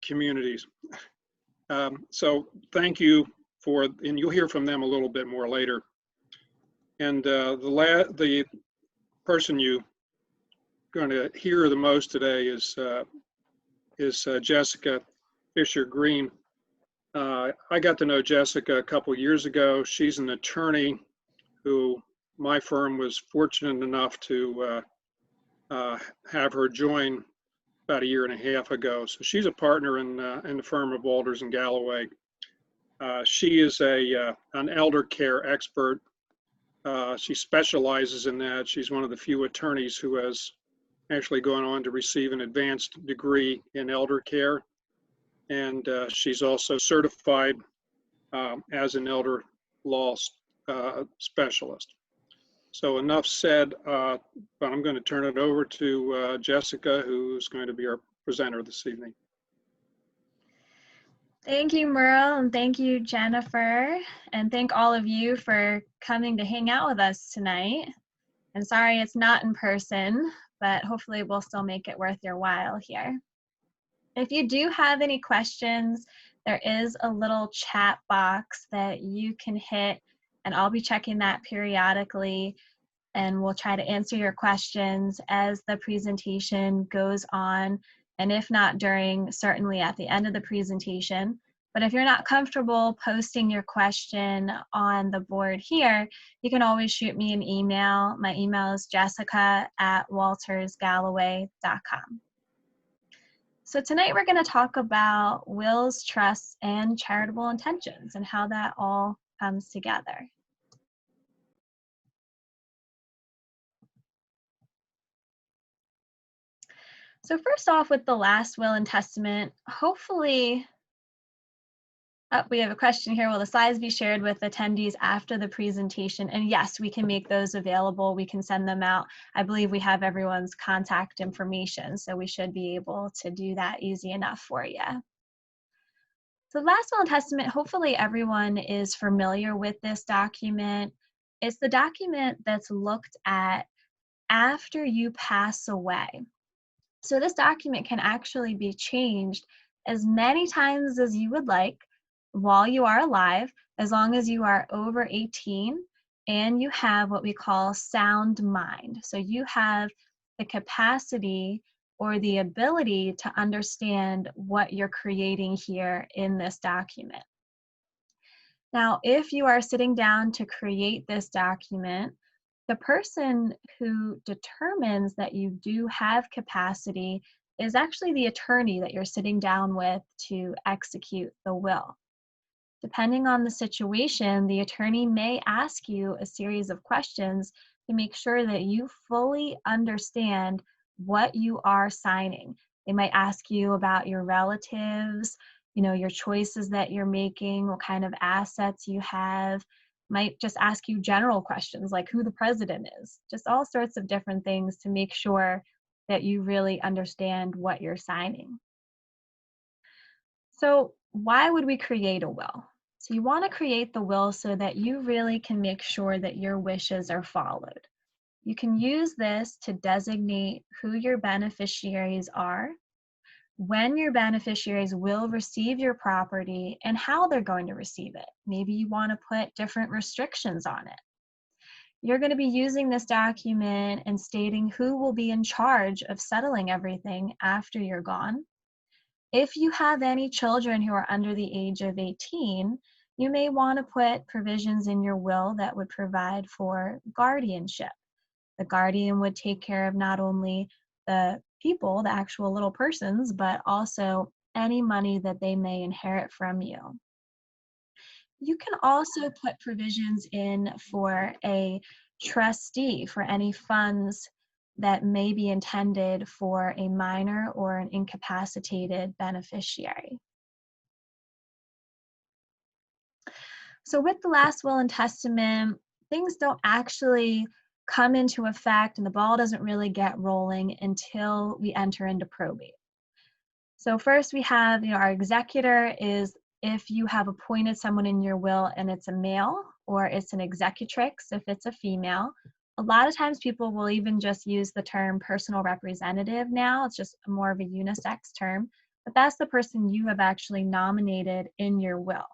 communities. So thank you and you'll hear from them a little bit more later. And the person you're going to hear the most today is Jessica Fisher-Greene. I got to know Jessica a couple years ago. She's an attorney who my firm was fortunate enough to have her join about 1.5 years ago. So she's a partner in the firm of Walters and Galloway. She is an elder care expert. She specializes in that. She's one of the few attorneys who has actually gone on to receive an advanced degree in elder care. And she's also certified as an elder law specialist. So enough said, but I'm going to turn it over to Jessica, who's going to be our presenter this evening. Thank you, Merle, and thank you, Jennifer, and thank all of you for coming to hang out with us tonight. And sorry it's not in person, but hopefully we'll still make it worth your while here. If you do have any questions, there is a little chat box that you can hit, and I'll be checking that periodically, and we'll try to answer your questions as the presentation goes on, and if not during, certainly at the end of the presentation. But if you're not comfortable posting your question on the board here, you can always shoot me an email. My email is jessica@waltersgalloway.com. So tonight we're going to talk about wills, trusts, and charitable intentions and how that all comes together. So first off, with the last will and testament, hopefully, we have a question here. Will the slides be shared with attendees after the presentation? And yes, we can make those available. We can send them out. I believe we have everyone's contact information, so we should be able to do that easy enough for you. So the last will and testament, hopefully everyone is familiar with this document. It's the document that's looked at after you pass away. So this document can actually be changed as many times as you would like while you are alive, as long as you are over 18 and you have what we call sound mind. So you have the capacity or the ability to understand what you're creating here in this document. Now, if you are sitting down to create this document, the person who determines that you do have capacity is actually the attorney that you're sitting down with to execute the will. Depending on the situation, the attorney may ask you a series of questions to make sure that you fully understand what you are signing. They might ask you about your relatives, your choices that you're making, what kind of assets you have. Might just ask you general questions like who the president is, just all sorts of different things to make sure that you really understand what you're signing. So why would we create a will? So you want to create the will so that you really can make sure that your wishes are followed. You can use this to designate who your beneficiaries are, when your beneficiaries will receive your property, and how they're going to receive it. Maybe you want to put different restrictions on it. You're going to be using this document and stating who will be in charge of settling everything after you're gone. If you have any children who are under the age of 18, you may want to put provisions in your will that would provide for guardianship. The guardian would take care of not only the people, the actual little persons, but also any money that they may inherit from you. You can also put provisions in for a trustee for any funds that may be intended for a minor or an incapacitated beneficiary. So with the last will and testament, things don't actually come into effect and the ball doesn't really get rolling until we enter into probate. So first we have, our executor is if you have appointed someone in your will and it's a male, or it's an executrix if it's a female. A lot of times people will even just use the term personal representative now. It's just more of a unisex term. but that's the person you have actually nominated in your will.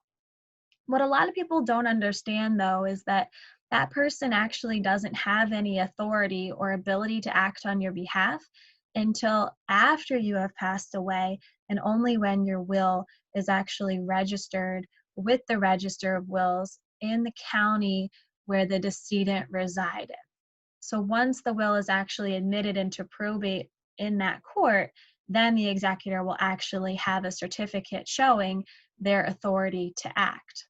What a lot of people don't understand, though, is that that person actually doesn't have any authority or ability to act on your behalf until after you have passed away, and only when your will is actually registered with the Register of Wills in the county where the decedent resided. So once the will is actually admitted into probate in that court, then the executor will actually have a certificate showing their authority to act.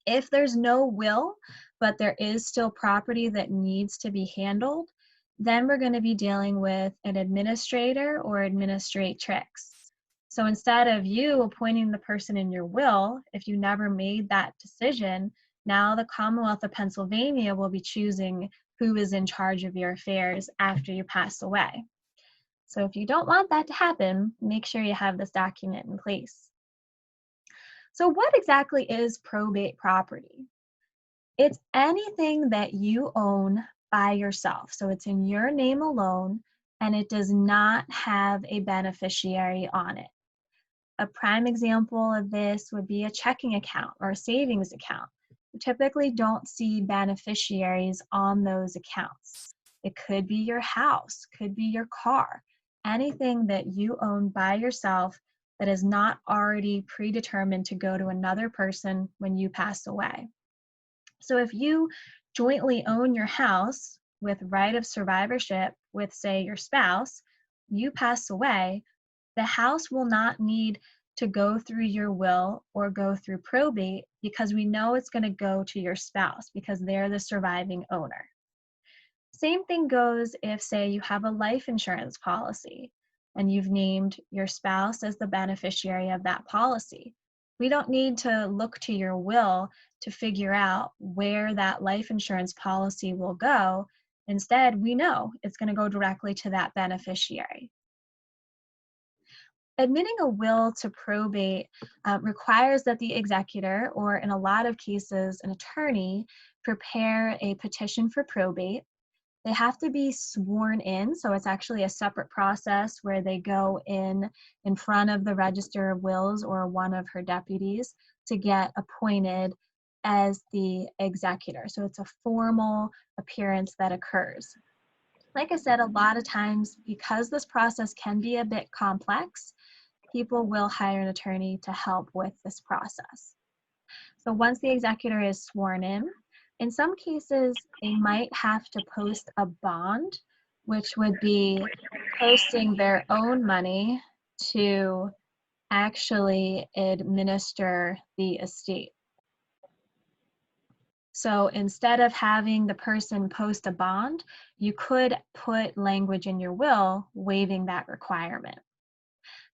If there's no will, but there is still property that needs to be handled, then we're going to be dealing with an administrator or administratrix. So instead of you appointing the person in your will, if you never made that decision, now the Commonwealth of Pennsylvania will be choosing who is in charge of your affairs after you pass away. So if you don't want that to happen, make sure you have this document in place. So what exactly is probate property? It's anything that you own by yourself. So it's in your name alone, and it does not have a beneficiary on it. A prime example of this would be a checking account or a savings account. You typically don't see beneficiaries on those accounts. It could be your house, could be your car, anything that you own by yourself that is not already predetermined to go to another person when you pass away. So if you jointly own your house with right of survivorship with, say, your spouse, you pass away, the house will not need to go through your will or go through probate because we know it's going to go to your spouse because they're the surviving owner. Same thing goes if, say, you have a life insurance policy and you've named your spouse as the beneficiary of that policy. We don't need to look to your will to figure out where that life insurance policy will go. Instead, we know it's going to go directly to that beneficiary. Admitting a will to probate requires that the executor, or in a lot of cases, an attorney, prepare a petition for probate. They have to be sworn in, so it's actually a separate process where they go in front of the Register of Wills or one of her deputies to get appointed as the executor. So it's a formal appearance that occurs. Like I said, a lot of times, because this process can be a bit complex, people will hire an attorney to help with this process. So once the executor is sworn in some cases, they might have to post a bond, which would be posting their own money to actually administer the estate. So instead of having the person post a bond, you could put language in your will waiving that requirement.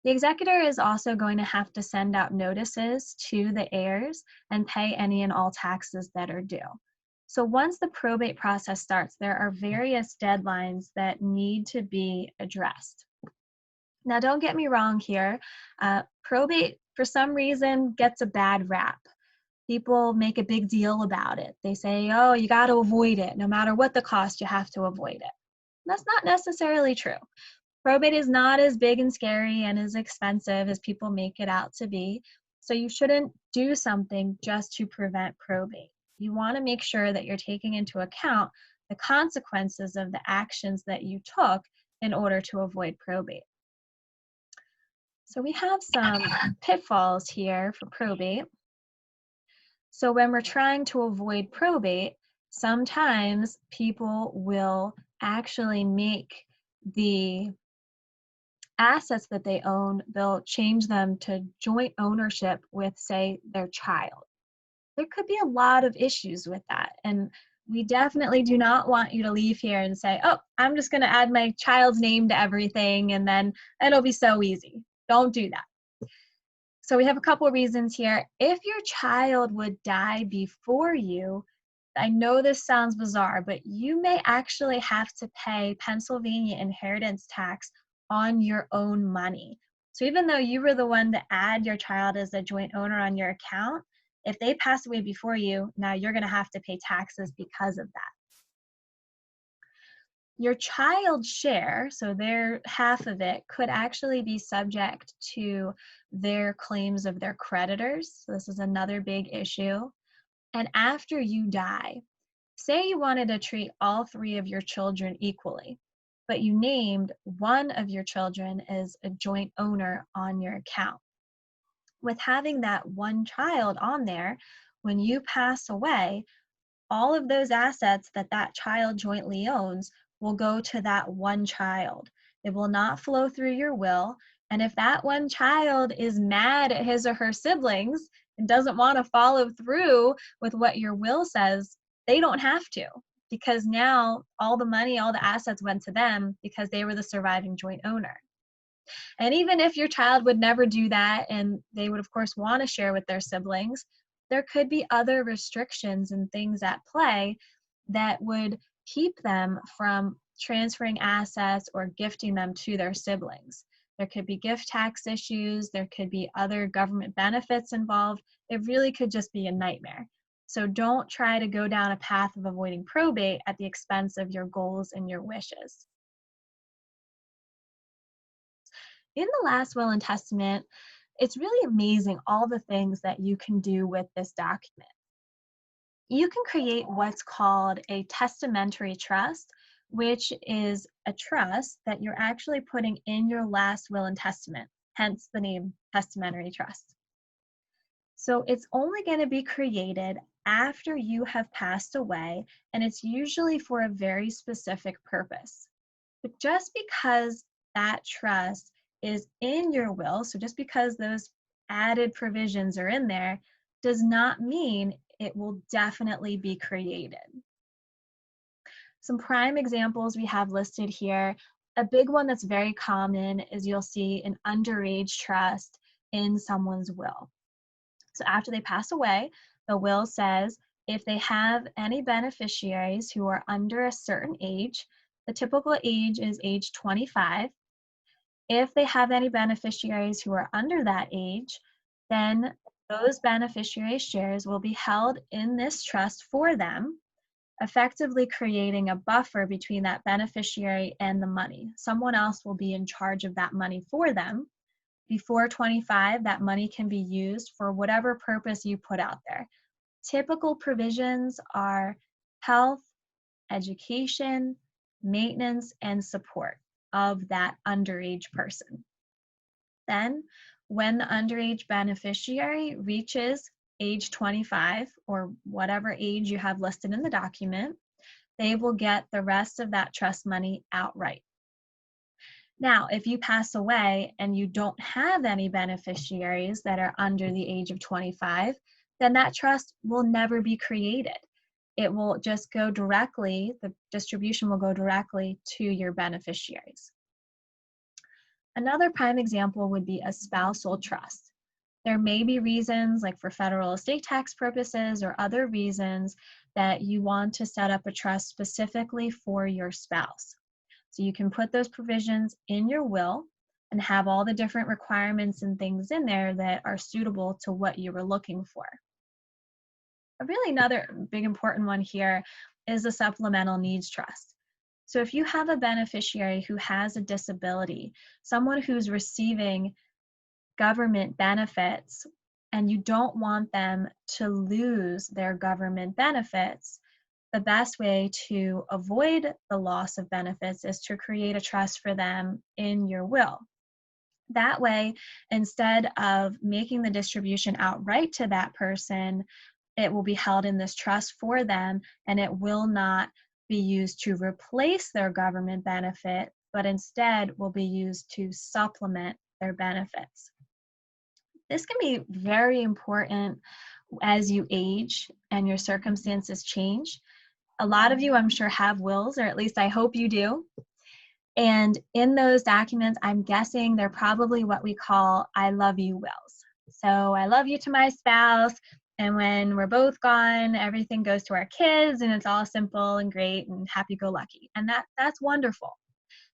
The executor is also going to have to send out notices to the heirs and pay any and all taxes that are due. So once the probate process starts, there are various deadlines that need to be addressed. Now, don't get me wrong here. Probate, for some reason, gets a bad rap. People make a big deal about it. They say, oh, you got to avoid it. No matter what the cost, you have to avoid it. That's not necessarily true. Probate is not as big and scary and as expensive as people make it out to be. So you shouldn't do something just to prevent probate. You want to make sure that you're taking into account the consequences of the actions that you took in order to avoid probate. So we have some pitfalls here for probate. So when we're trying to avoid probate, sometimes people will actually make the assets that they own, they'll change them to joint ownership with, say, their child. There could be a lot of issues with that. And we definitely do not want you to leave here and say, oh, I'm just going to add my child's name to everything and then it'll be so easy. Don't do that. So we have a couple of reasons here. If your child would die before you, I know this sounds bizarre, but you may actually have to pay Pennsylvania inheritance tax on your own money. So even though you were the one to add your child as a joint owner on your account, if they pass away before you, now you're going to have to pay taxes because of that. Your child's share, so their half of it, could actually be subject to their claims of their creditors. So this is another big issue. And after you die, say you wanted to treat all three of your children equally, but you named one of your children as a joint owner on your account. With having that one child on there, when you pass away, all of those assets that that child jointly owns will go to that one child. It will not flow through your will. And if that one child is mad at his or her siblings and doesn't want to follow through with what your will says, they don't have to, because now all the money, all the assets went to them because they were the surviving joint owner. And even if your child would never do that, and they would, of course, want to share with their siblings, there could be other restrictions and things at play that would keep them from transferring assets or gifting them to their siblings. There could be gift tax issues, there could be other government benefits involved. It really could just be a nightmare. So don't try to go down a path of avoiding probate at the expense of your goals and your wishes. In the last will and testament, it's really amazing all the things that you can do with this document. You can create what's called a testamentary trust, which is a trust that you're actually putting in your last will and testament, hence the name testamentary trust. So it's only going to be created after you have passed away, and it's usually for a very specific purpose. But just because that trust is in your will, so just because those added provisions are in there, does not mean it will definitely be created. Some prime examples we have listed here. A big one that's very common is you'll see an underage trust in someone's will. So after they pass away, the will says if they have any beneficiaries who are under a certain age, the typical age is age 25. If they have any beneficiaries who are under that age, then those beneficiaries' shares will be held in this trust for them, effectively creating a buffer between that beneficiary and the money. Someone else will be in charge of that money for them. Before 25, that money can be used for whatever purpose you put out there. Typical provisions are health, education, maintenance, and support of that underage person. Then, when the underage beneficiary reaches age 25, or whatever age you have listed in the document, they will get the rest of that trust money outright. Now, if you pass away and you don't have any beneficiaries that are under the age of 25, then that trust will never be created. It will just go directly, the distribution will go directly to your beneficiaries. Another prime example would be a spousal trust. There may be reasons, like for federal estate tax purposes or other reasons, that you want to set up a trust specifically for your spouse. So you can put those provisions in your will and have all the different requirements and things in there that are suitable to what you were looking for. But really another big important one here is the supplemental needs trust. So if you have a beneficiary who has a disability, someone who's receiving government benefits, and you don't want them to lose their government benefits, the best way to avoid the loss of benefits is to create a trust for them in your will. That way, instead of making the distribution outright to that person, it will be held in this trust for them, and it will not be used to replace their government benefit, but instead will be used to supplement their benefits. This can be very important as you age and your circumstances change. A lot of you, I'm sure, have wills, or at least I hope you do. And in those documents, I'm guessing they're probably what we call I love you wills. So I love you to my spouse, and when we're both gone, everything goes to our kids, and it's all simple and great and happy-go-lucky. And that's wonderful.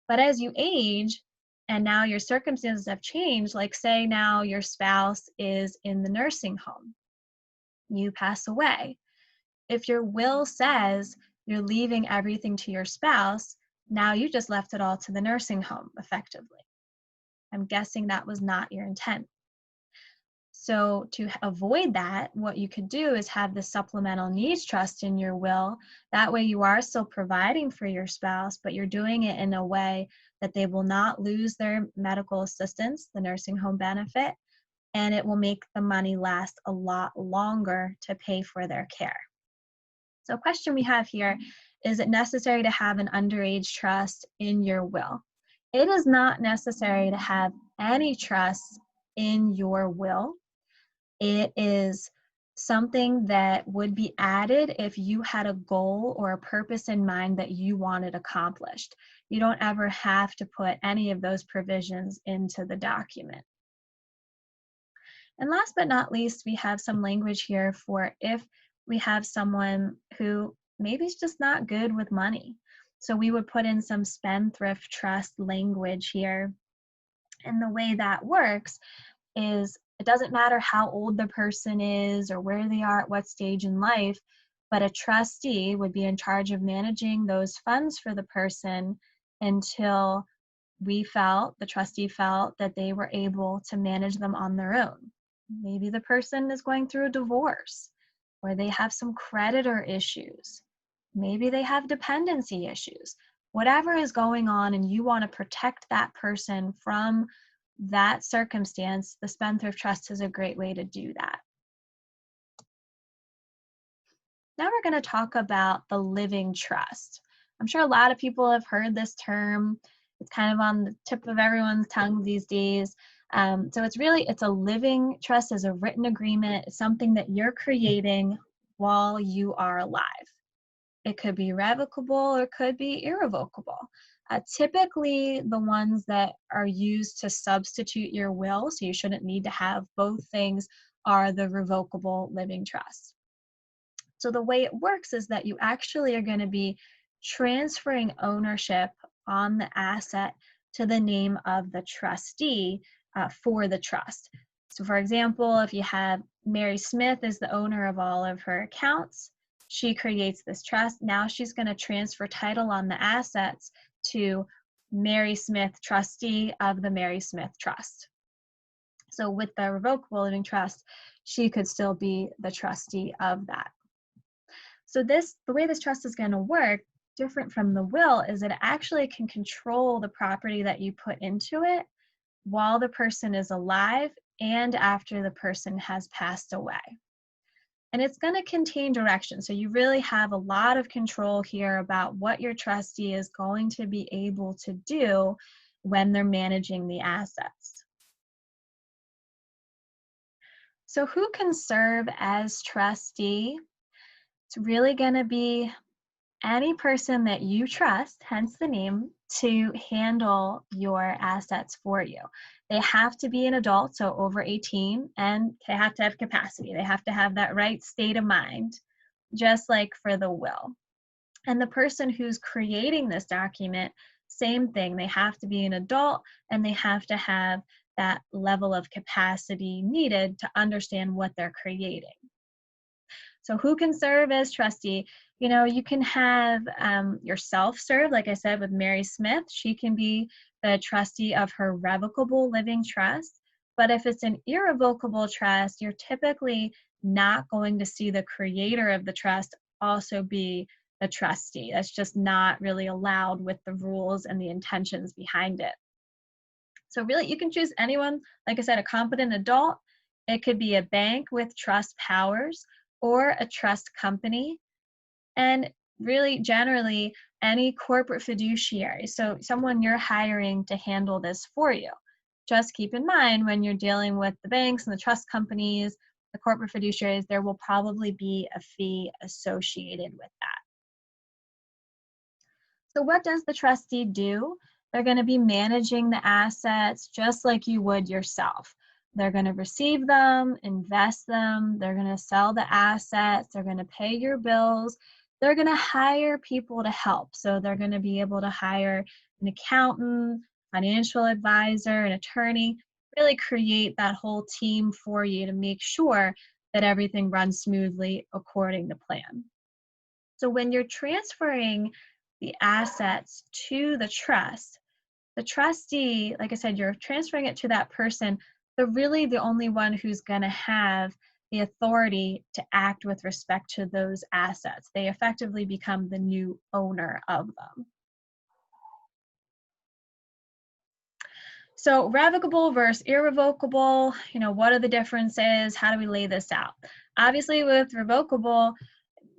But as you age, and now your circumstances have changed, like say now your spouse is in the nursing home, you pass away. If your will says you're leaving everything to your spouse, Now you just left it all to the nursing home, effectively. I'm guessing that was not your intent. So to avoid that, what you could do is have the supplemental needs trust in your will. That way you are still providing for your spouse, but you're doing it in a way that they will not lose their medical assistance, the nursing home benefit, and it will make the money last a lot longer to pay for their care. So a question we have here, is it necessary to have an underage trust in your will? It is not necessary to have any trust in your will. It is something that would be added if you had a goal or a purpose in mind that you wanted accomplished. You don't ever have to put any of those provisions into the document. And last but not least, we have some language here for if we have someone who maybe is just not good with money. So we would put in some spendthrift trust language here. And the way that works is it doesn't matter how old the person is or where they are at what stage in life, but a trustee would be in charge of managing those funds for the person until the trustee felt that they were able to manage them on their own. Maybe the person is going through a divorce, or they have some creditor issues. Maybe they have dependency issues. Whatever is going on and you want to protect that person from that circumstance, the spendthrift trust is a great way to do that. Now we're going to talk about the living trust. I'm sure a lot of people have heard this term. It's kind of on the tip of everyone's tongue these days. So it's a living trust is a written agreement. It's something that you're creating while you are alive. It could be revocable or it could be irrevocable. Typically, the ones that are used to substitute your will, so you shouldn't need to have both things, are the revocable living trusts. So the way it works is that you actually are going to be transferring ownership on the asset to the name of the trustee for the trust. So for example, if you have Mary Smith as the owner of all of her accounts, she creates this trust. Now she's going to transfer title on the assets to Mary Smith, trustee of the Mary Smith Trust. So with the revocable living trust, she could still be the trustee of that. So the way this trust is going to work, different from the will, is that it actually can control the property that you put into it while the person is alive and after the person has passed away. And it's going to contain direction. So you really have a lot of control here about what your trustee is going to be able to do when they're managing the assets. So who can serve as trustee? It's really going to be any person that you trust, hence the name, to handle your assets for you. They have to be an adult, so over 18, and they have to have capacity. They have to have that right state of mind, just like for the will. And the person who's creating this document, same thing. They have to be an adult and they have to have that level of capacity needed to understand what they're creating. So who can serve as trustee? You know, you can have yourself serve, like I said, with Mary Smith. She can be the trustee of her revocable living trust. But if it's an irrevocable trust, you're typically not going to see the creator of the trust also be the trustee. That's just not really allowed with the rules and the intentions behind it. So really, you can choose anyone, like I said, a competent adult. It could be a bank with trust powers or a trust company. And really, generally, any corporate fiduciary. So someone you're hiring to handle this for you. Just keep in mind when you're dealing with the banks and the trust companies, the corporate fiduciaries, there will probably be a fee associated with that. So what does the trustee do? They're going to be managing the assets just like you would yourself. They're going to receive them, invest them, they're going to sell the assets, they're going to pay your bills, they're going to hire people to help. So they're going to be able to hire an accountant, financial advisor, an attorney, really create that whole team for you to make sure that everything runs smoothly according to plan. So when you're transferring the assets to the trust, the trustee, like I said, you're transferring it to that person. They're really the only one who's going to have the authority to act with respect to those assets. They effectively become the new owner of them. So revocable versus irrevocable, what are the differences? How do we lay this out? Obviously with revocable,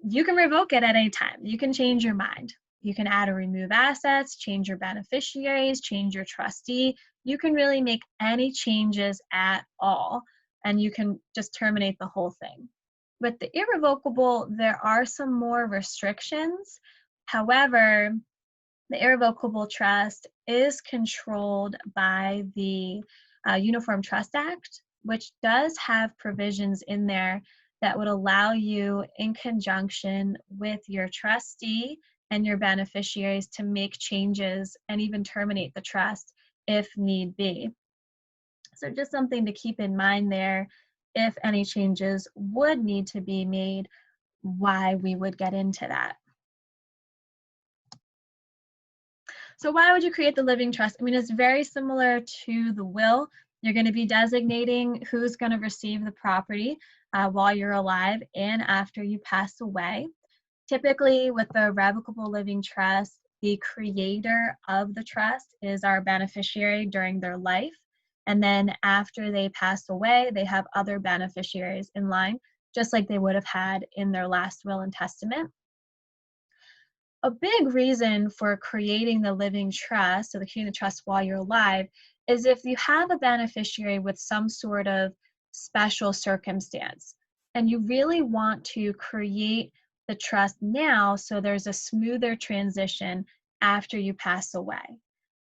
you can revoke it at any time. You can change your mind. You can add or remove assets, change your beneficiaries, change your trustee. You can really make any changes at all, and you can just terminate the whole thing. With the irrevocable, there are some more restrictions. However, the irrevocable trust is controlled by the Uniform Trust Act, which does have provisions in there that would allow you, in conjunction with your trustee and your beneficiaries, to make changes and even terminate the trust if need be. So just something to keep in mind there if any changes would need to be made, why we would get into that. So why would you create the living trust? I mean, it's very similar to the will. You're going to be designating who's going to receive the property while you're alive and after you pass away. Typically, with the revocable living trust, the creator of the trust is our beneficiary during their life. And then after they pass away, they have other beneficiaries in line, just like they would have had in their last will and testament. A big reason for creating the living trust, so creating the trust while you're alive, is if you have a beneficiary with some sort of special circumstance, and you really want to create the trust now so there's a smoother transition after you pass away.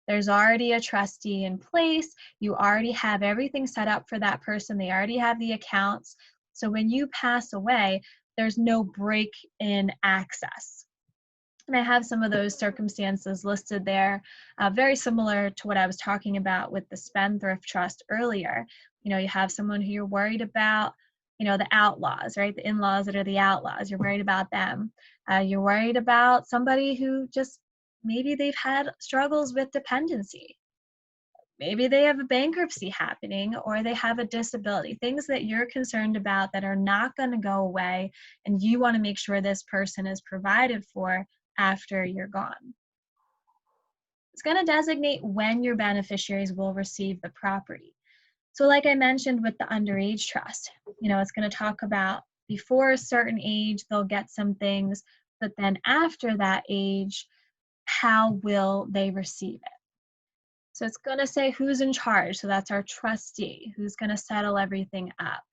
There's already a trustee in place, you already have everything set up for that person, they already have the accounts, so when you pass away, there's no break in access. And I have some of those circumstances listed there, very similar to what I was talking about with the spendthrift trust earlier. You have someone who you're worried about, the outlaws, right? The in-laws that are the outlaws, you're worried about them. You're worried about somebody who just, maybe they've had struggles with dependency. Maybe they have a bankruptcy happening or they have a disability, things that you're concerned about that are not going to go away, and you want to make sure this person is provided for after you're gone. It's going to designate when your beneficiaries will receive the property. So like I mentioned with the underage trust, it's going to talk about before a certain age, they'll get some things, but then after that age, how will they receive it? So it's going to say who's in charge. So that's our trustee, who's going to settle everything up.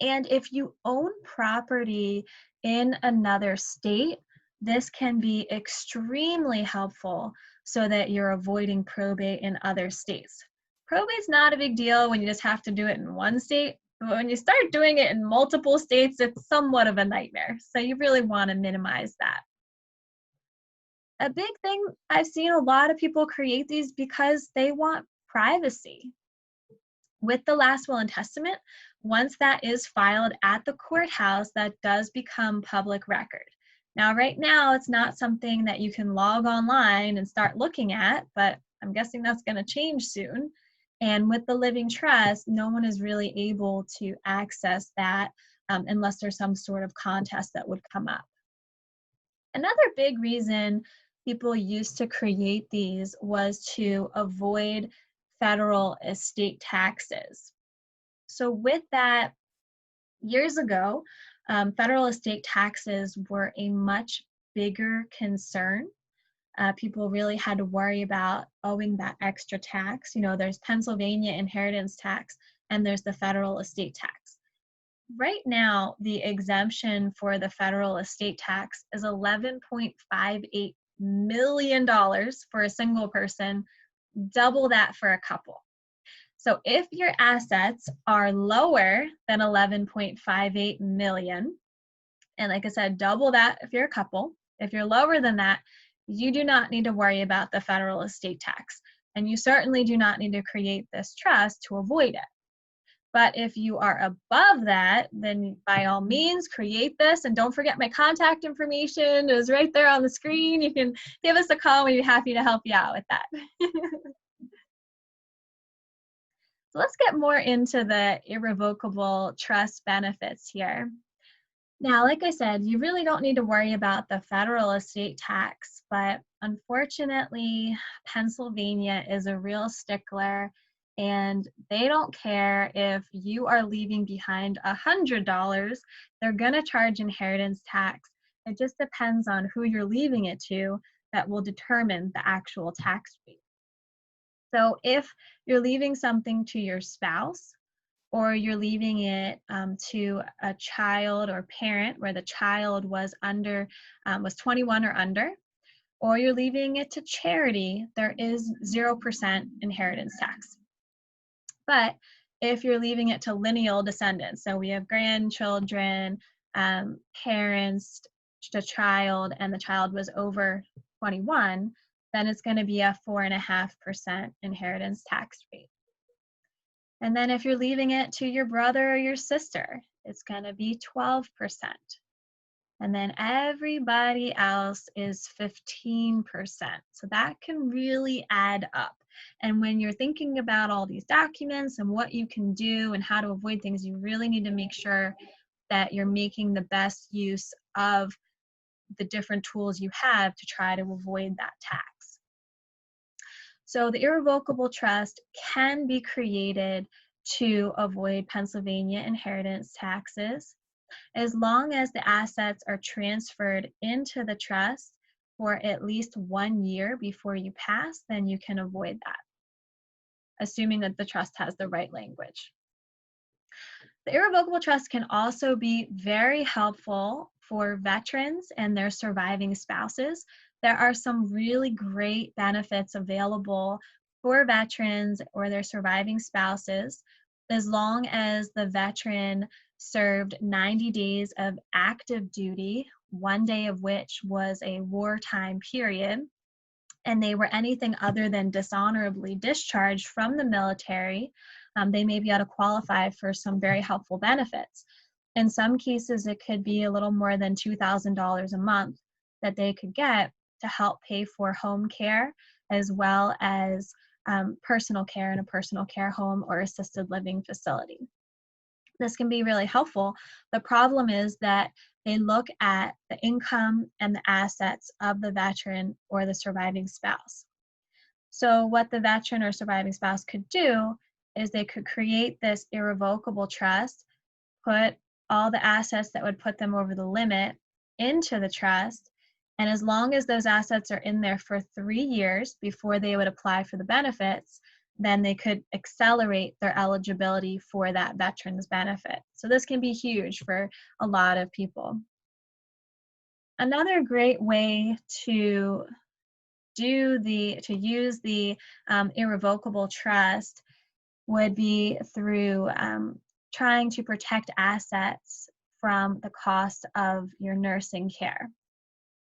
And if you own property in another state, this can be extremely helpful so that you're avoiding probate in other states. Probate's not a big deal when you just have to do it in one state, but when you start doing it in multiple states, it's somewhat of a nightmare. So you really want to minimize that. A big thing, I've seen a lot of people create these because they want privacy. With the last will and testament, once that is filed at the courthouse, that does become public record. Now, right now, it's not something that you can log online and start looking at, but I'm guessing that's going to change soon. And with the living trust, no one is really able to access that unless there's some sort of contest that would come up. Another big reason people used to create these was to avoid federal estate taxes. So with that, years ago, federal estate taxes were a much bigger concern. People really had to worry about owing that extra tax. There's Pennsylvania inheritance tax and there's the federal estate tax. Right now, the exemption for the federal estate tax is $11.58 million for a single person, double that for a couple. So if your assets are lower than 11.58 million, and like I said, double that if you're a couple, if you're lower than that, you do not need to worry about the federal estate tax. And you certainly do not need to create this trust to avoid it. But if you are above that, then by all means, create this. And don't forget my contact information is right there on the screen. You can give us a call. We'd be happy to help you out with that. So let's get more into the irrevocable trust benefits here. Now, like I said, you really don't need to worry about the federal estate tax, but unfortunately, Pennsylvania is a real stickler, and they don't care if you are leaving behind $100, they're going to charge inheritance tax. It just depends on who you're leaving it to that will determine the actual tax rate. So if you're leaving something to your spouse, or you're leaving it to a child or parent where the child was 21 or under, or you're leaving it to charity, there is 0% inheritance tax. But if you're leaving it to lineal descendants, so we have grandchildren, parents, the child, and the child was over 21, then it's going to be a 4.5% inheritance tax rate. And then if you're leaving it to your brother or your sister, it's going to be 12%. And then everybody else is 15%. So that can really add up. And when you're thinking about all these documents and what you can do and how to avoid things, you really need to make sure that you're making the best use of the different tools you have to try to avoid that tax. So the irrevocable trust can be created to avoid Pennsylvania inheritance taxes as long as the assets are transferred into the trust for at least 1 year before you pass, then you can avoid that, assuming that the trust has the right language. The irrevocable trust can also be very helpful for veterans and their surviving spouses. There are some really great benefits available for veterans or their surviving spouses as long as the veteran served 90 days of active duty, 1 day of which was a wartime period, and they were anything other than dishonorably discharged from the military. They may be able to qualify for some very helpful benefits. In some cases, it could be a little more than $2,000 a month that they could get to help pay for home care, as well as personal care in a personal care home or assisted living facility. This can be really helpful. The problem is that they look at the income and the assets of the veteran or the surviving spouse. So what the veteran or surviving spouse could do is they could create this irrevocable trust, put all the assets that would put them over the limit into the trust, and as long as those assets are in there for 3 years before they would apply for the benefits, then they could accelerate their eligibility for that veteran's benefit. So this can be huge for a lot of people. Another great way to use the irrevocable trust would be through trying to protect assets from the cost of your nursing care.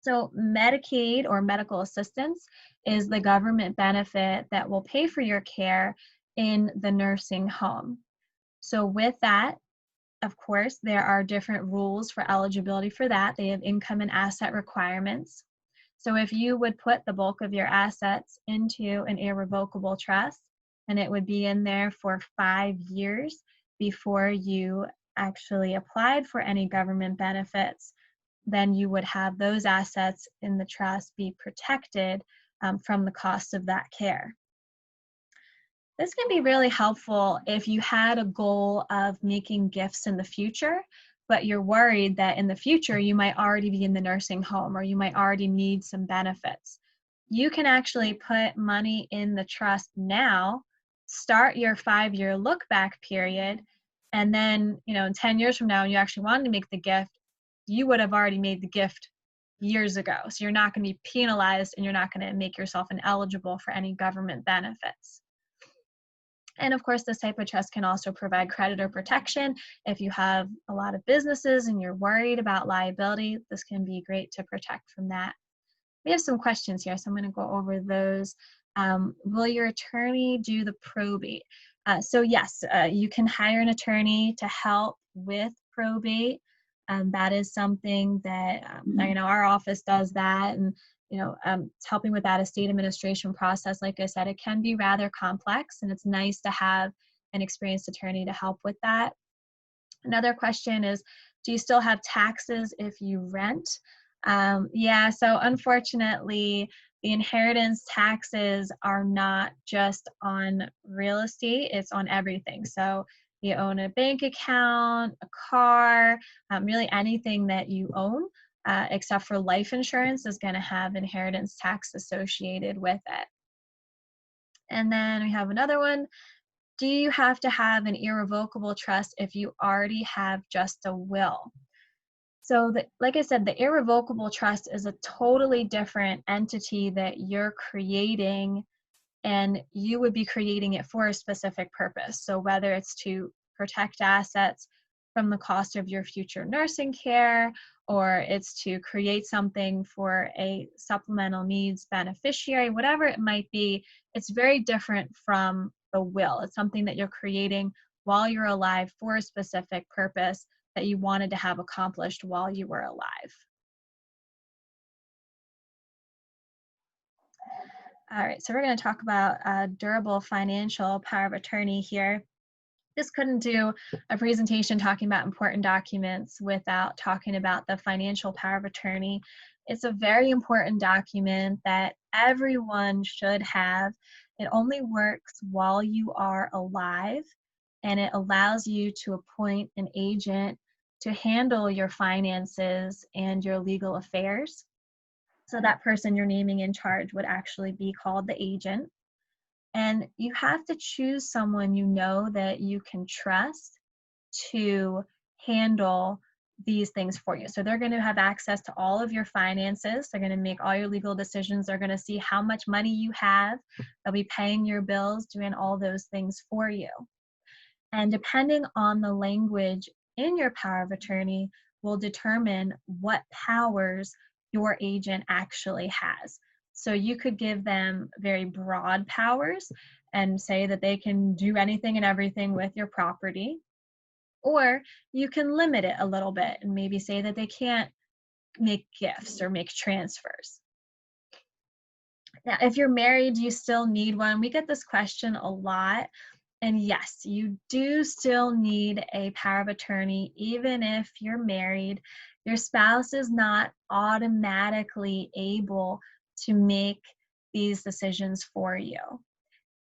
So Medicaid or medical assistance is the government benefit that will pay for your care in the nursing home. So with that, of course, there are different rules for eligibility for that. They have income and asset requirements. So if you would put the bulk of your assets into an irrevocable trust, and it would be in there for 5 years before you actually applied for any government benefits, then you would have those assets in the trust be protected from the cost of that care. This can be really helpful if you had a goal of making gifts in the future, but you're worried that in the future you might already be in the nursing home or you might already need some benefits. You can actually put money in the trust now, start your 5-year look back period, and then, in 10 years from now, when you actually wanted to make the gift, you would have already made the gift years ago. So you're not going to be penalized and you're not going to make yourself ineligible for any government benefits. And of course, this type of trust can also provide creditor protection. If you have a lot of businesses and you're worried about liability, this can be great to protect from that. We have some questions here, so I'm going to go over those. Will your attorney do the probate? So yes, you can hire an attorney to help with probate. That is something that I know our office does that, and it's helping with that estate administration process. Like I said, it can be rather complex, and it's nice to have an experienced attorney to help with that. Another question is, do you still have taxes if you rent? Yeah, so unfortunately, the inheritance taxes are not just on real estate, it's on everything. So you own a bank account, a car, really anything that you own, except for life insurance, is going to have inheritance tax associated with it. And then we have another one. Do you have to have an irrevocable trust if you already have just a will? So, like I said, the irrevocable trust is a totally different entity that you're creating, and you would be creating it for a specific purpose. So whether it's to protect assets from the cost of your future nursing care, or it's to create something for a supplemental needs beneficiary, whatever it might be, it's very different from the will. It's something that you're creating while you're alive for a specific purpose that you wanted to have accomplished while you were alive. All right, so we're going to talk about durable financial power of attorney here. Just couldn't do a presentation talking about important documents without talking about the financial power of attorney. It's a very important document that everyone should have. It only works while you are alive, and it allows you to appoint an agent to handle your finances and your legal affairs. So that person you're naming in charge would actually be called the agent. And you have to choose someone you know that you can trust to handle these things for you. So they're going to have access to all of your finances. They're going to make all your legal decisions. They're going to see how much money you have. They'll be paying your bills, doing all those things for you. And depending on the language in your power of attorney will determine what powers your agent actually has. So you could give them very broad powers and say that they can do anything and everything with your property. Or you can limit it a little bit and maybe say that they can't make gifts or make transfers. Now, if you're married, do you still need one? We get this question a lot. And yes, you do still need a power of attorney, even if you're married. Your spouse is not automatically able to make these decisions for you.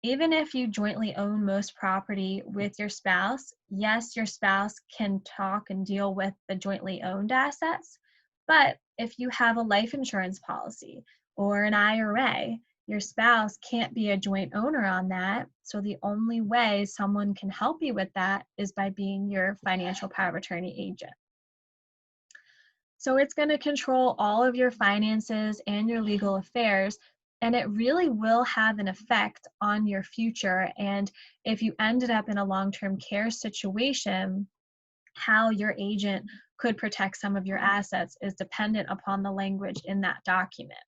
Even if you jointly own most property with your spouse, yes, your spouse can talk and deal with the jointly owned assets. But if you have a life insurance policy or an IRA, your spouse can't be a joint owner on that. So the only way someone can help you with that is by being your financial power of attorney agent. So it's going to control all of your finances and your legal affairs, and it really will have an effect on your future. And if you ended up in a long-term care situation, how your agent could protect some of your assets is dependent upon the language in that document.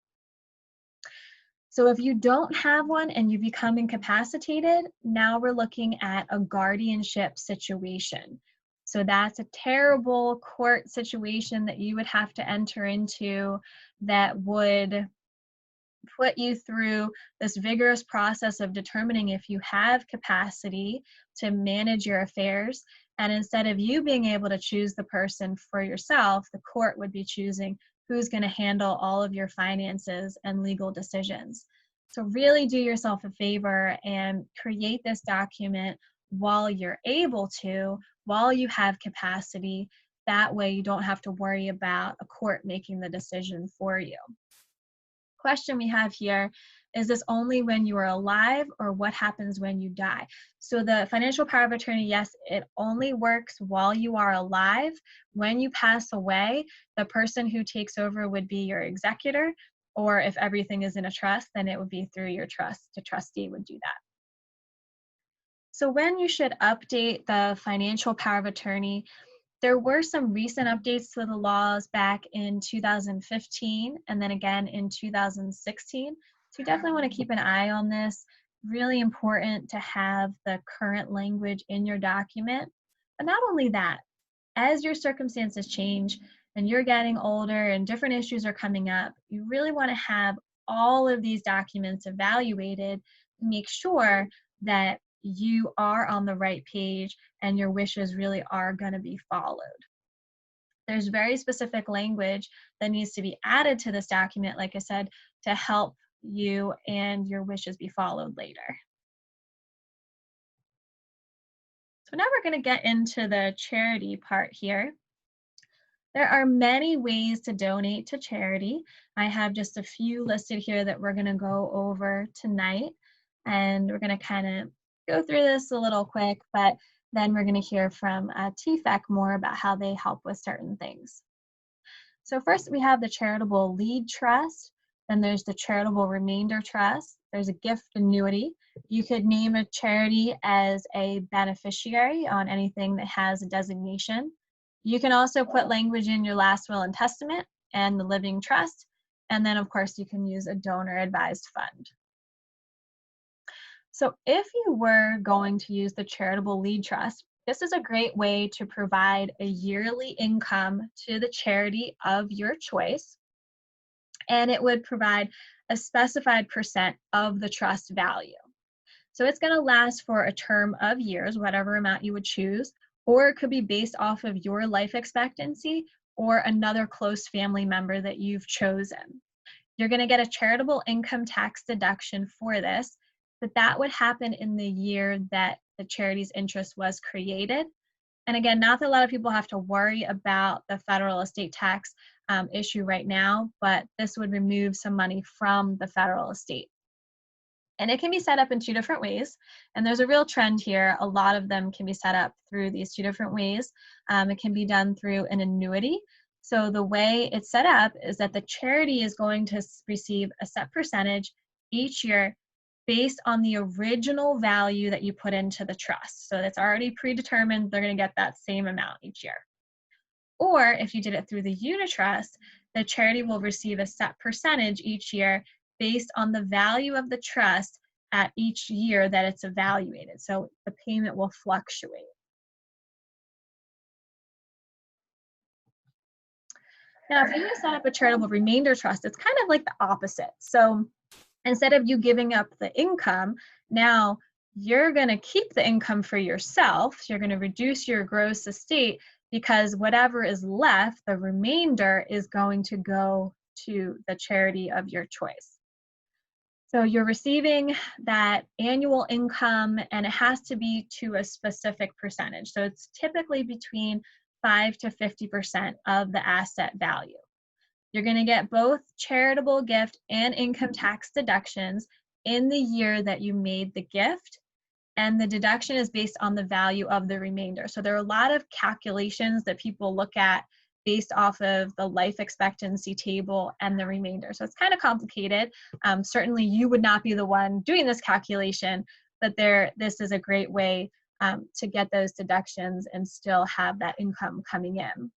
So if you don't have one and you become incapacitated, now we're looking at a guardianship situation. So that's a terrible court situation that you would have to enter into that would put you through this vigorous process of determining if you have capacity to manage your affairs. And instead of you being able to choose the person for yourself, the court would be choosing who's going to handle all of your finances and legal decisions. So really do yourself a favor and create this document while you're able to, while you have capacity. That way you don't have to worry about a court making the decision for you. Question we have here, is this only when you are alive, or what happens when you die? So the financial power of attorney, yes, it only works while you are alive. When you pass away, the person who takes over would be your executor, or if everything is in a trust, then it would be through your trust. The trustee would do that. So when you should update the financial power of attorney, there were some recent updates to the laws back in 2015 and then again in 2016. So you definitely want to keep an eye on this. really important to have the current language in your document. But not only that, as your circumstances change and you're getting older and different issues are coming up, you really want to have all of these documents evaluated to make sure that you are on the right page and your wishes really are going to be followed. There's very specific language that needs to be added to this document, like I said, to help you and your wishes be followed later. So now we're going to get into the charity part here. There are many ways to donate to charity. I have just a few listed here that we're going to go over tonight, and we're going to kind of go through this a little quick, but then we're going to hear from TFEC more about how they help with certain things. So first we have the Charitable Lead Trust, then there's the Charitable Remainder Trust, there's a gift annuity. You could name a charity as a beneficiary on anything that has a designation. You can also put language in your last will and testament and the living trust, and then of course you can use a donor advised fund. So if you were going to use the Charitable Lead Trust, this is a great way to provide a yearly income to the charity of your choice, and it would provide a specified percent of the trust value. So it's going to last for a term of years, whatever amount you would choose, or it could be based off of your life expectancy or another close family member that you've chosen. You're going to get a charitable income tax deduction for this, but that would happen in the year that the charity's interest was created. And again, not that a lot of people have to worry about the federal estate tax issue right now, but this would remove some money from the federal estate. And it can be set up in two different ways. And there's a real trend here. A lot of them can be set up through these two different ways. It can be done through an annuity. So the way it's set up is that the charity is going to receive a set percentage each year based on the original value that you put into the trust. So that's already predetermined. They're going to get that same amount each year. Or if you did it through the unitrust, the charity will receive a set percentage each year based on the value of the trust at each year that it's evaluated. So the payment will fluctuate. Now, if you set up a charitable remainder trust, it's kind of like the opposite. So instead of you giving up the income, now you're going to keep the income for yourself. You're going to reduce your gross estate because whatever is left, the remainder, is going to go to the charity of your choice. So you're receiving that annual income, and it has to be to a specific percentage. So it's typically between 5 to 50% of the asset value. You're going to get both charitable gift and income tax deductions in the year that you made the gift, and the deduction is based on the value of the remainder. So there are a lot of calculations that people look at based off of the life expectancy table and the remainder. So it's kind of complicated. Certainly you would not be the one doing this calculation, but this is a great way to get those deductions and still have that income coming in.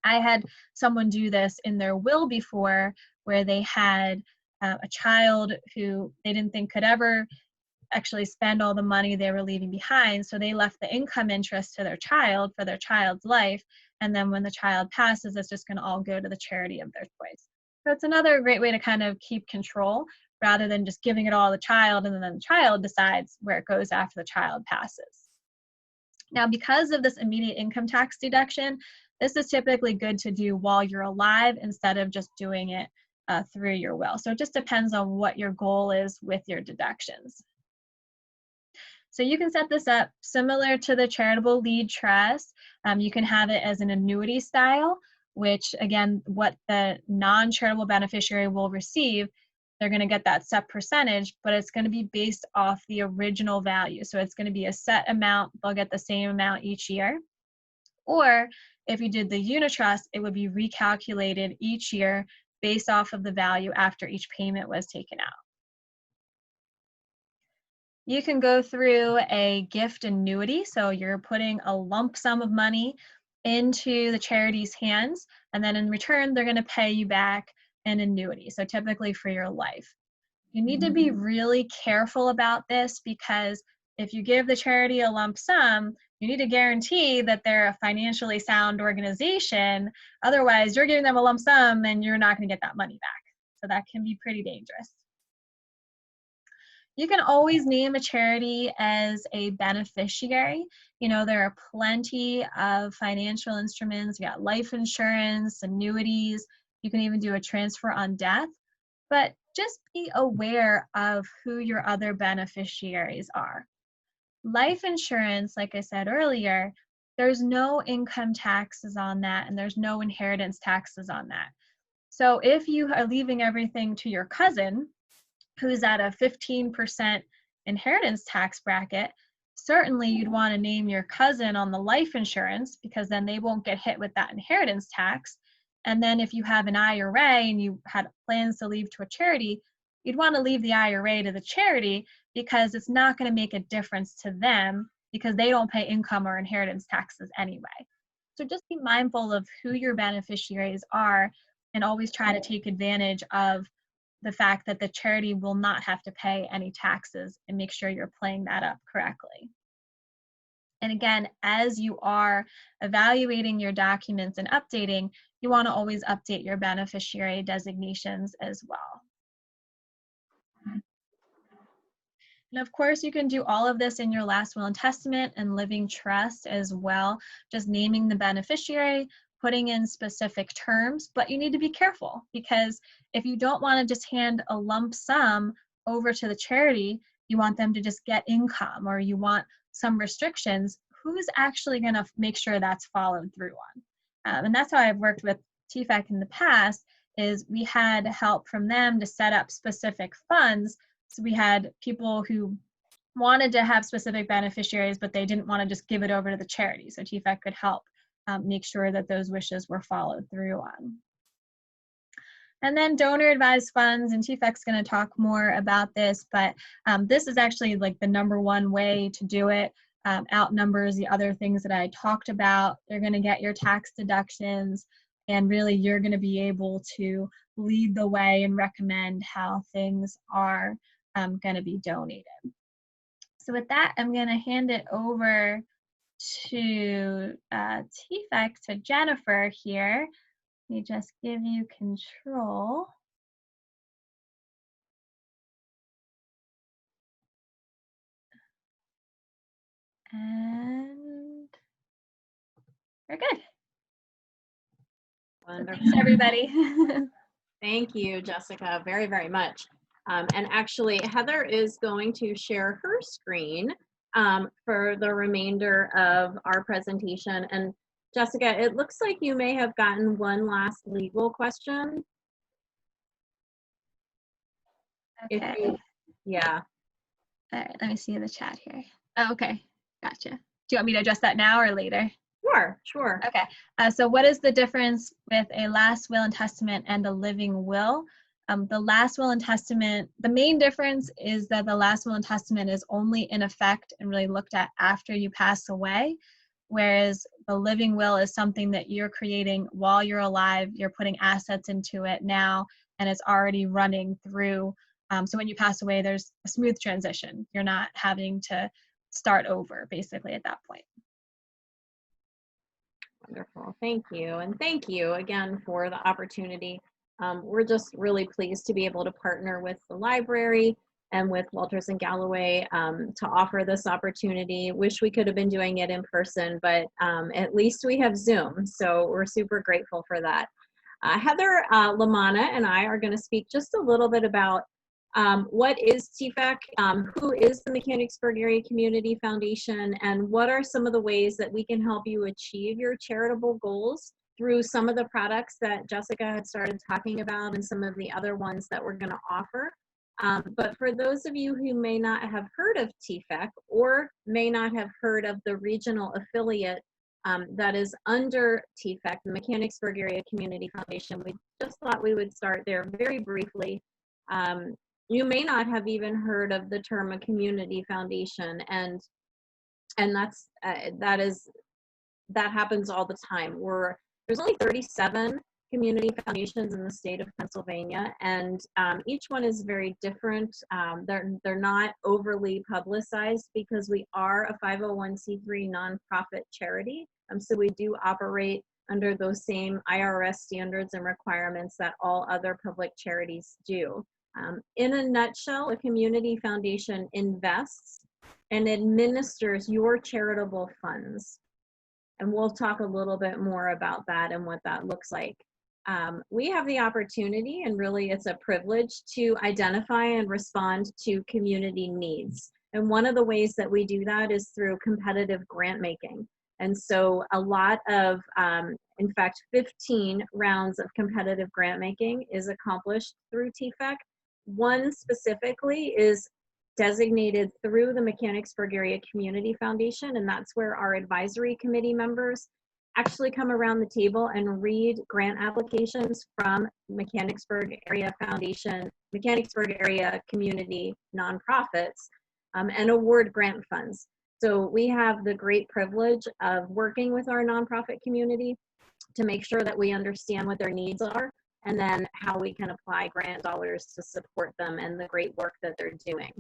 I had someone do this in their will before, where they had a child who they didn't think could ever actually spend all the money they were leaving behind. So they left the income interest to their child for their child's life. And then when the child passes, it's just going to all go to the charity of their choice. So it's another great way to kind of keep control rather than just giving it all to the child and then the child decides where it goes after the child passes. Now, because of this immediate income tax deduction, this is typically good to do while you're alive instead of just doing it through your will. So it just depends on what your goal is with your deductions. So you can set this up similar to the Charitable Lead Trust. You can have it as an annuity style, which again, what the non-charitable beneficiary will receive, they're going to get that set percentage, but it's going to be based off the original value. So it's going to be a set amount. They'll get the same amount each year. Or if you did the unitrust, it would be recalculated each year based off of the value after each payment was taken out. You can go through a gift annuity. So you're putting a lump sum of money into the charity's hands, and then in return, they're going to pay you back an annuity. So typically for your life. You need to be really careful about this, because if you give the charity a lump sum, you need to guarantee that they're a financially sound organization. Otherwise, you're giving them a lump sum and you're not going to get that money back. So that can be pretty dangerous. You can always name a charity as a beneficiary. You know, there are plenty of financial instruments. You got life insurance, annuities. You can even do a transfer on death. But just be aware of who your other beneficiaries are. Life insurance, like I said earlier, there's no income taxes on that, and there's no inheritance taxes on that. So if you are leaving everything to your cousin, who's at a 15% inheritance tax bracket, certainly you'd want to name your cousin on the life insurance, because then they won't get hit with that inheritance tax. And then if you have an IRA and you had plans to leave to a charity, you'd want to leave the IRA to the charity, because it's not going to make a difference to them, because they don't pay income or inheritance taxes anyway. So just be mindful of who your beneficiaries are, and always try to take advantage of the fact that the charity will not have to pay any taxes, and make sure you're playing that up correctly. And again, as you are evaluating your documents and updating, you want to always update your beneficiary designations as well. And of course, you can do all of this in your last will and testament and living trust as well, just naming the beneficiary, putting in specific terms, but you need to be careful, because if you don't want to just hand a lump sum over to the charity, you want them to just get income, or you want some restrictions, who's actually going to make sure that's followed through on? And that's how I've worked with TFEC in the past, is we had help from them to set up specific funds. So we had people who wanted to have specific beneficiaries, but they didn't want to just give it over to the charity. So TFEC could help make sure that those wishes were followed through on. And then donor advised funds, and TFEC's going to talk more about this, but this is actually like the #1 way to do it. Outnumbers the other things that I talked about. You're going to get your tax deductions, and really you're going to be able to lead the way and recommend how things are going to be donated. So with that, I'm going to hand it over to TFEC, to Jennifer here. Let me just give you control. And we're good. Wonderful. So thanks, everybody. Thank you, Jessica, very, very much. And actually, Heather is going to share her screen for the remainder of our presentation. And Jessica, it looks like you may have gotten one last legal question. Okay. Yeah. All right, let me see the chat here. Oh, okay, gotcha. Do you want me to address that now or later? Sure, sure. Okay, so what is the difference with a last will and testament and a living will? The last will and testament, the main difference is that the last will and testament is only in effect and really looked at after you pass away, whereas the living will is something that you're creating while you're alive. You're putting assets into it now, and it's already running through. So when you pass away, there's a smooth transition. You're not having to start over, basically, at that point. Wonderful, thank you. And thank you again for the opportunity. We're just really pleased to be able to partner with the library and with Walters and Galloway to offer this opportunity. Wish we could have been doing it in person, but at least we have Zoom, so we're super grateful for that. Heather Lamanna and I are going to speak just a little bit about what is TFEC, who is the Mechanicsburg Area Community Foundation, and what are some of the ways that we can help you achieve your charitable goals through some of the products that Jessica had started talking about and some of the other ones that we're going to offer. But for those of you who may not have heard of TFEC or may not have heard of the regional affiliate that is under TFEC, the Mechanicsburg Area Community Foundation, we just thought we would start there very briefly. You may not have even heard of the term a community foundation, and that happens all the time. There's only 37 community foundations in the state of Pennsylvania, and each one is very different. They're not overly publicized because we are a 501c3 nonprofit charity, so we do operate under those same IRS standards and requirements that all other public charities do. In a nutshell, a community foundation invests and administers your charitable funds. And we'll talk a little bit more about that and what that looks like. We have the opportunity, and really it's a privilege, to identify and respond to community needs. And one of the ways that we do that is through competitive grant making. And so a lot of, in fact, 15 rounds of competitive grant making is accomplished through TFEC. One specifically is designated through the Mechanicsburg Area Community Foundation, and that's where our advisory committee members actually come around the table and read grant applications from Mechanicsburg Area Foundation, Mechanicsburg Area Community nonprofits, and award grant funds. So we have the great privilege of working with our nonprofit community to make sure that we understand what their needs are, and then how we can apply grant dollars to support them and the great work that they're doing.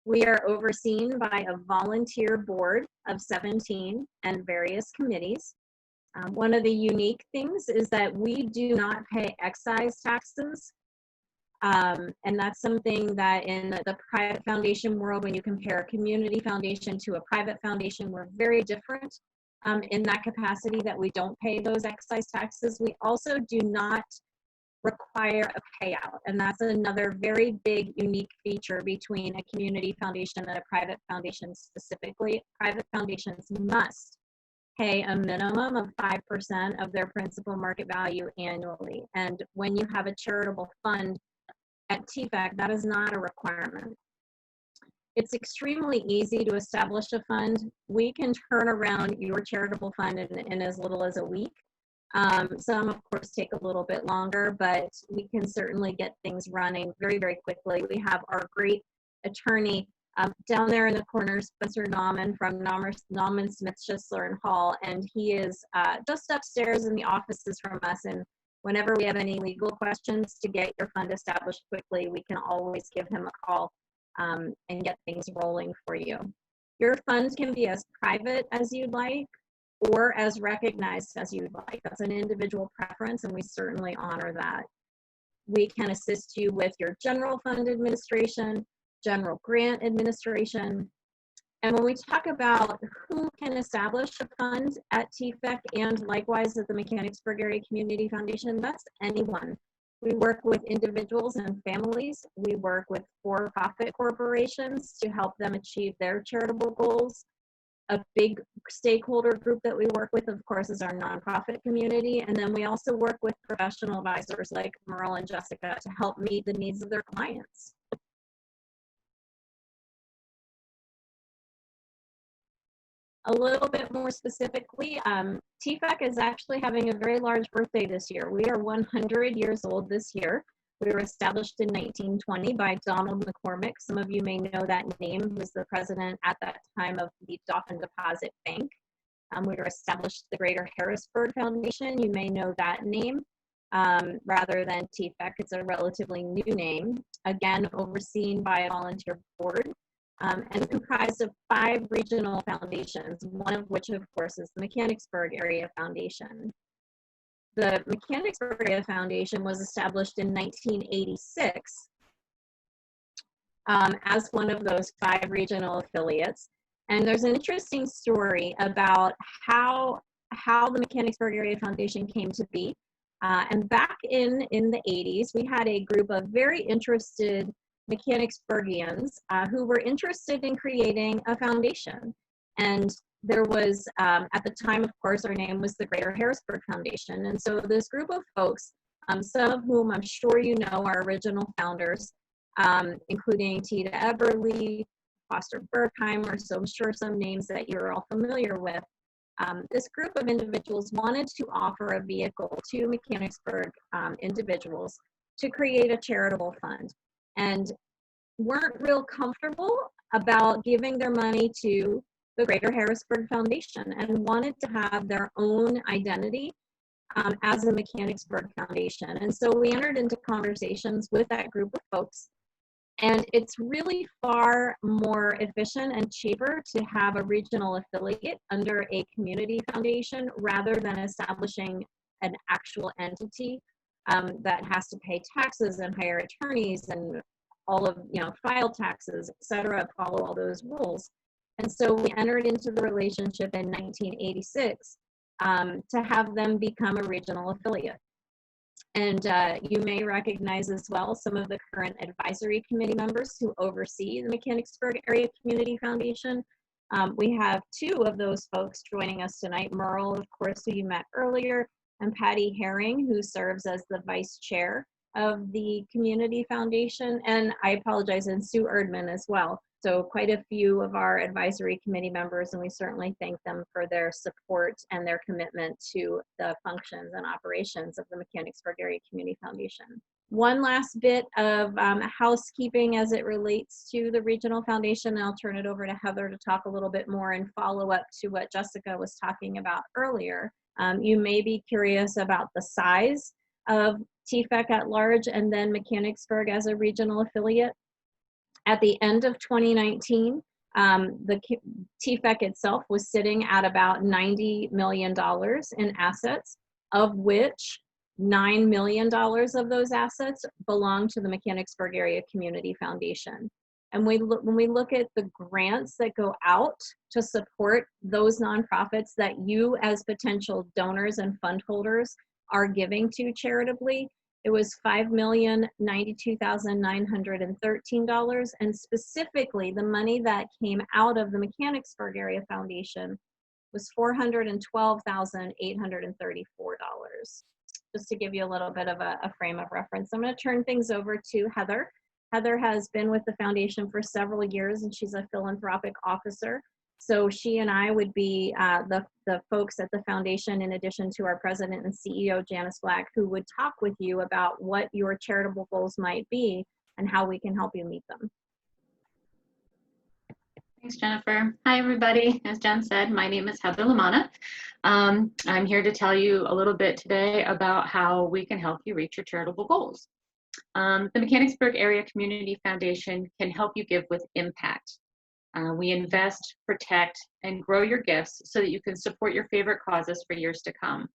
We are overseen by a volunteer board of 17 and various committees. One of the unique things is that we do not pay excise taxes. And that's something that in the private foundation world, when you compare a community foundation to a private foundation, we're very different in that capacity, that we don't pay those excise taxes. We also do not require a payout, and that's another very big unique feature between a community foundation and a private foundation. Specifically, private foundations must pay a minimum of 5% of their principal market value annually, and when you have a charitable fund at TFEC, that is not a requirement. It's extremely easy to establish a fund. We can turn around your charitable fund in as little as a week. Some, of course, take a little bit longer, but we can certainly get things running very, very quickly. We have our great attorney down there in the corner, Spencer Nauman from Nauman, Smith, Schisler, and Hall, and he is just upstairs in the offices from us. And whenever we have any legal questions to get your fund established quickly, we can always give him a call and get things rolling for you. Your fund can be as private as you'd like, or as recognized as you'd like. That's an individual preference, and we certainly honor that. We can assist you with your general fund administration, general grant administration. And when we talk about who can establish a fund at TFEC and likewise at the Mechanicsburg Area Community Foundation, that's anyone. We work with individuals and families. We work with for-profit corporations to help them achieve their charitable goals. A big stakeholder group that we work with, of course, is our nonprofit community. And then we also work with professional advisors like Merle and Jessica to help meet the needs of their clients. A little bit more specifically, TFEC is actually having a very large birthday this year. We are 100 years old this year. We were established in 1920 by Donald McCormick. Some of you may know that name. He was the president at that time of the Dauphin Deposit Bank. We were established the Greater Harrisburg Foundation. You may know that name rather than TFEC. It's a relatively new name. Again, overseen by a volunteer board and comprised of 5 regional foundations, one of which, of course, is the Mechanicsburg Area Foundation. The Mechanicsburg Area Foundation was established in 1986 as one of those 5 regional affiliates. And there's an interesting story about how the Mechanicsburg Area Foundation came to be. And back in the 80s, we had a group of very interested Mechanicsburgians who were interested in creating a foundation. And there was, at the time, of course, our name was the Greater Harrisburg Foundation. And so this group of folks, some of whom I'm sure you know are original founders, including Tita Eberly, Foster Berkheimer, so I'm sure some names that you're all familiar with. This group of individuals wanted to offer a vehicle to Mechanicsburg individuals to create a charitable fund, and weren't real comfortable about giving their money to the Greater Harrisburg Foundation, and wanted to have their own identity as a Mechanicsburg Foundation. And so we entered into conversations with that group of folks. And it's really far more efficient and cheaper to have a regional affiliate under a community foundation rather than establishing an actual entity that has to pay taxes and hire attorneys and all of, file taxes, et cetera, follow all those rules. And so we entered into the relationship in 1986 to have them become a regional affiliate. And you may recognize as well some of the current advisory committee members who oversee the Mechanicsburg Area Community Foundation. We have two of those folks joining us tonight, Merle, of course, who you met earlier, and Patty Herring, who serves as the vice chair of the Community Foundation. And I apologize, and Sue Erdman as well. So quite a few of our advisory committee members, and we certainly thank them for their support and their commitment to the functions and operations of the Mechanicsburg Area Community Foundation. One last bit of housekeeping as it relates to the Regional Foundation, and I'll turn it over to Heather to talk a little bit more and follow up to what Jessica was talking about earlier. You may be curious about the size of TFEC at large and then Mechanicsburg as a regional affiliate. At the end of 2019, the TFEC itself was sitting at about $90 million in assets, of which $9 million of those assets belong to the Mechanicsburg Area Community Foundation. And when we look at the grants that go out to support those nonprofits that you as potential donors and fund holders are giving to charitably, it was $5,092,913, and specifically the money that came out of the Mechanicsburg Area Foundation was $412,834. Just to give you a little bit of a frame of reference. I'm going to turn things over to Heather. Heather has been with the foundation for several years, and she's a philanthropic officer. So she and I would be the folks at the foundation, in addition to our president and CEO, Janice Black, who would talk with you about what your charitable goals might be and how we can help you meet them. Thanks, Jennifer. Hi, everybody. As Jen said, my name is Heather Lamanna. I'm here to tell you a little bit today about how we can help you reach your charitable goals. The Mechanicsburg Area Community Foundation can help you give with impact. We invest, protect, and grow your gifts so that you can support your favorite causes for years to come.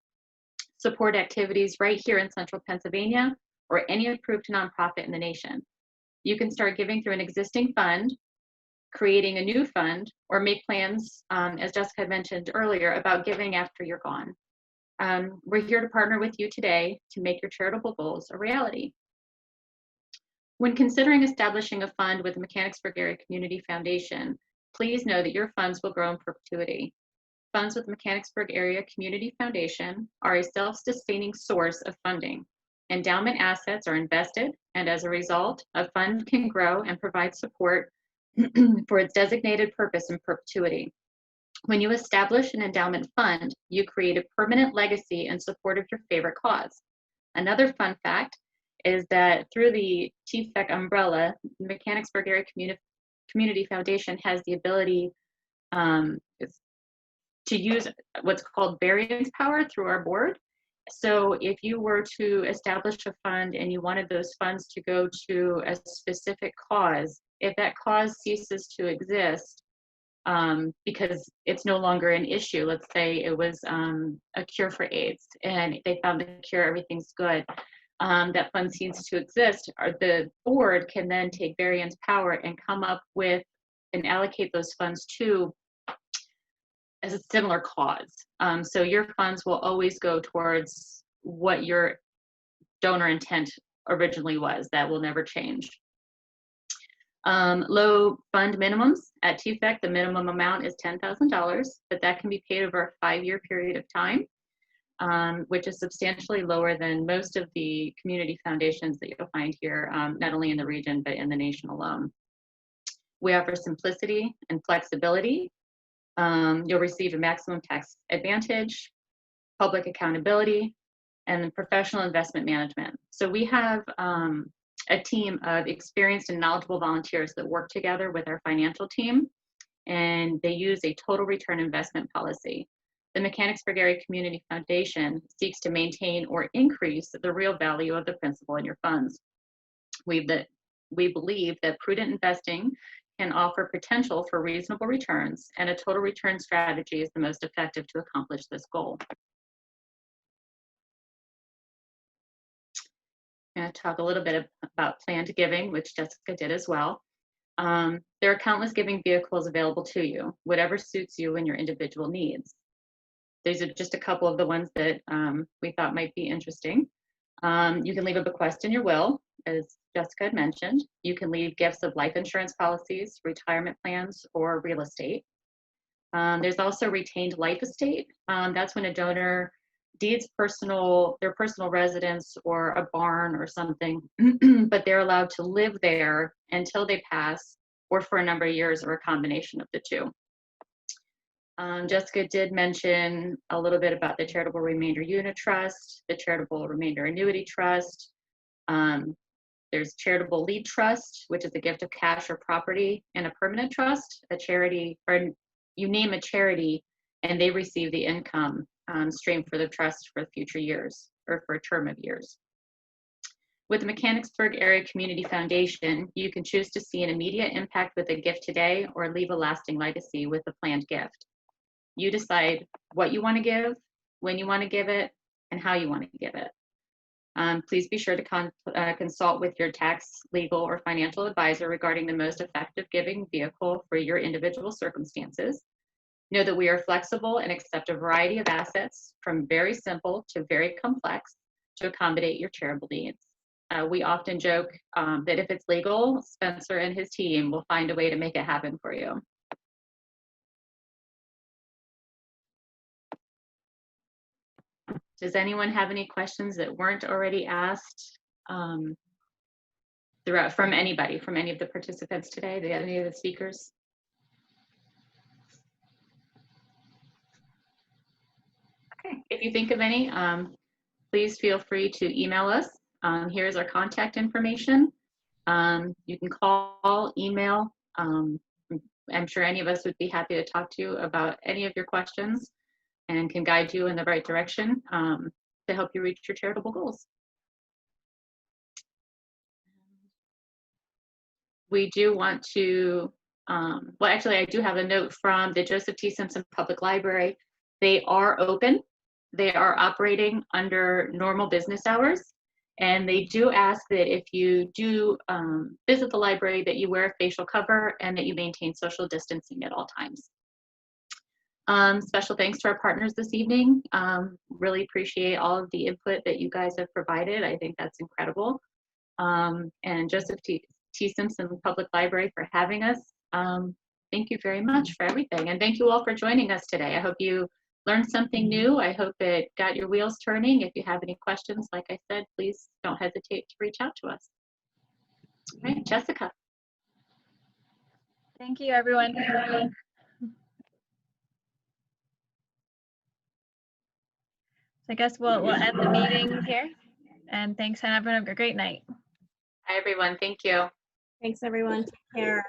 Support activities right here in Central Pennsylvania or any approved nonprofit in the nation. You can start giving through an existing fund, creating a new fund, or make plans, as Jessica had mentioned earlier, about giving after you're gone. We're here to partner with you today to make your charitable goals a reality. When considering establishing a fund with the Mechanicsburg Area Community Foundation, please know that your funds will grow in perpetuity. Funds with the Mechanicsburg Area Community Foundation are a self-sustaining source of funding. Endowment assets are invested, and as a result, a fund can grow and provide support for its designated purpose in perpetuity. When you establish an endowment fund, you create a permanent legacy in support of your favorite cause. Another fun fact is that through the TFEC umbrella, the Mechanicsburg Area Community Foundation has the ability to use what's called variance power through our board. So if you were to establish a fund and you wanted those funds to go to a specific cause, if that cause ceases to exist because it's no longer an issue, let's say it was a cure for AIDS and they found the cure, everything's good, that fund ceases to exist, the board can then take variance power and come up with and allocate those funds to as a similar cause. So your funds will always go towards what your donor intent originally was. That will never change. Low fund minimums. At TFEC, the minimum amount is $10,000, but that can be paid over a 5-year period of time, which is substantially lower than most of the community foundations that you'll find here, not only in the region, but in the nation alone. We offer simplicity and flexibility. You'll receive a maximum tax advantage, public accountability, and professional investment management. So we have a team of experienced and knowledgeable volunteers that work together with our financial team, and they use a total return investment policy. the Mechanicsburg Area Community Foundation seeks to maintain or increase the real value of the principal in your funds. We believe that prudent investing can offer potential for reasonable returns, and a total return strategy is the most effective to accomplish this goal. I'm going to talk a little bit about planned giving, which Jessica did as well. There are countless giving vehicles available to you, whatever suits you and your individual needs. These are just a couple of the ones that we thought might be interesting. You can leave a bequest in your will, as Jessica had mentioned. You can leave gifts of life insurance policies, retirement plans, or real estate. There's also retained life estate. That's when a donor deeds their personal residence or a barn or something, but they're allowed to live there until they pass, or for a number of years, or a combination of the two. Jessica did mention a little bit about the Charitable Remainder Unit Trust, the Charitable Remainder Annuity Trust. There's Charitable Lead Trust, which is a gift of cash or property, and a permanent trust, a charity, or you name a charity and they receive the income stream for the trust for future years, or for a term of years. With the Mechanicsburg Area Community Foundation, you can choose to see an immediate impact with a gift today, or leave a lasting legacy with a planned gift. You decide what you want to give, when you want to give it, and how you want to give it. Please be sure to consult with your tax, legal, or financial advisor regarding the most effective giving vehicle for your individual circumstances. Know that we are flexible and accept a variety of assets, from very simple to very complex, to accommodate your charitable needs. We often joke that if it's legal, Spencer and his team will find a way to make it happen for you. Does anyone have any questions that weren't already asked from anybody, from any of the participants today, any of the speakers? Okay, if you think of any, please feel free to email us. Here's our contact information. You can call, email. I'm sure any of us would be happy to talk to you about any of your questions, and can guide you in the right direction to help you reach your charitable goals. We do want to, well, actually, I do have a note from the Joseph T. Simpson Public Library. They are open. They are operating under normal business hours. And they do ask that if you do visit the library, that you wear a facial cover and that you maintain social distancing at all times. Special thanks to our partners this evening. Really appreciate all of the input that you guys have provided. I think that's incredible. And Joseph T. Simpson Public Library for having us. Thank you very much for everything. And thank you all for joining us today. I hope you learned something new. I hope it got your wheels turning. If you have any questions, like I said, please don't hesitate to reach out to us. All right, Jessica. Thank you, everyone. I guess we'll end the meeting here. And thanks, and everyone have a great night. Hi, everyone. Thank you. Thanks, everyone. Take care.